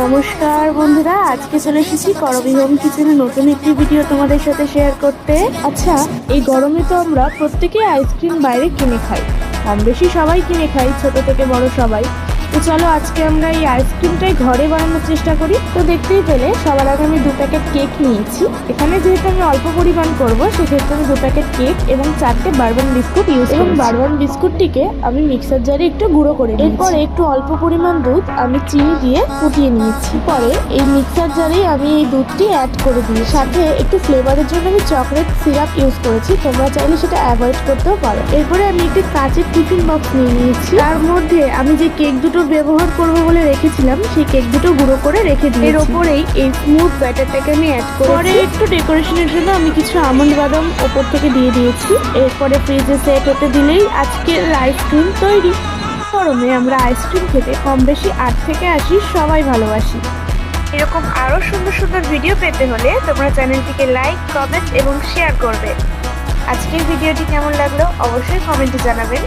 নমস্কার বন্ধুরা, আজকে চলে এসেছি করবী হোম কিচেনে নতুন একটি ভিডিও তোমাদের সাথে শেয়ার করতে। আচ্ছা, এই গরমে তো আমরা প্রত্যেকেই আইসক্রিম বাইরে কিনে খাই, কম বেশি সবাই কিনে খাই, ছোট থেকে বড় সবাই। তো চলো আজকে আমরা এই আইসক্রিমটাই ঘরে বানানোর চেষ্টা করি। তো দেখতেই পেলে সবার আগে আমি 2 প্যাকেট কেক নিয়েছি। এখানে যেহেতু আমি অল্প পরিমাণ করব, সেক্ষেত্রে আমি 2 প্যাকেট কেক এবং 4টে বারবান বিস্কুট ইউজ করব। বারবান বিস্কুটটিকে আমি মিক্সার জারে একটু গুঁড়ো করে নিয়েছি। এরপরে একটু অল্প পরিমাণ দুধ আমি চিনি দিয়ে ফুটিয়ে নিয়েছি। পরে এই মিক্সার জারেই আমি এই দুধটি অ্যাড করে দিই। সাথে একটু ফ্লেভারের জন্য আমি চকলেট সিরাপ ইউজ করেছি, তোমরা চাইলে সেটা অ্যাভয়েড করতেও পারো। এরপরে আমি একটি কাঁচের টিফিন বক্স নিয়ে নিয়েছি। তার মধ্যে আমি যে কেক দুটো ব্যবহার করবো বলে রেখেছিলাম, সেই কেক দুটো গুঁড়ো করে রেখে দিই। এর ওপরেই এই স্মুথ ব্যাটারটাকে আমি অ্যাড করি। পরে একটু ডেকোরেশনের জন্য আমি কিছু আমন্ড বাদাম ওপর থেকে দিয়ে দিয়েছি। এরপরে ফ্রিজে সেট হতে দিলেই আজকের আইসক্রিম তৈরি। গরমে আমরা আইসক্রিম খেতে কম বেশি 8 থেকে 80 সবাই ভালোবাসি। এরকম আরো সুন্দর সুন্দর ভিডিও পেতে হলে তোমরা চ্যানেলটিকে লাইক, কমেন্ট এবং শেয়ার করবে। আজকের ভিডিওটি কেমন লাগলো অবশ্যই কমেন্টে জানাবেন।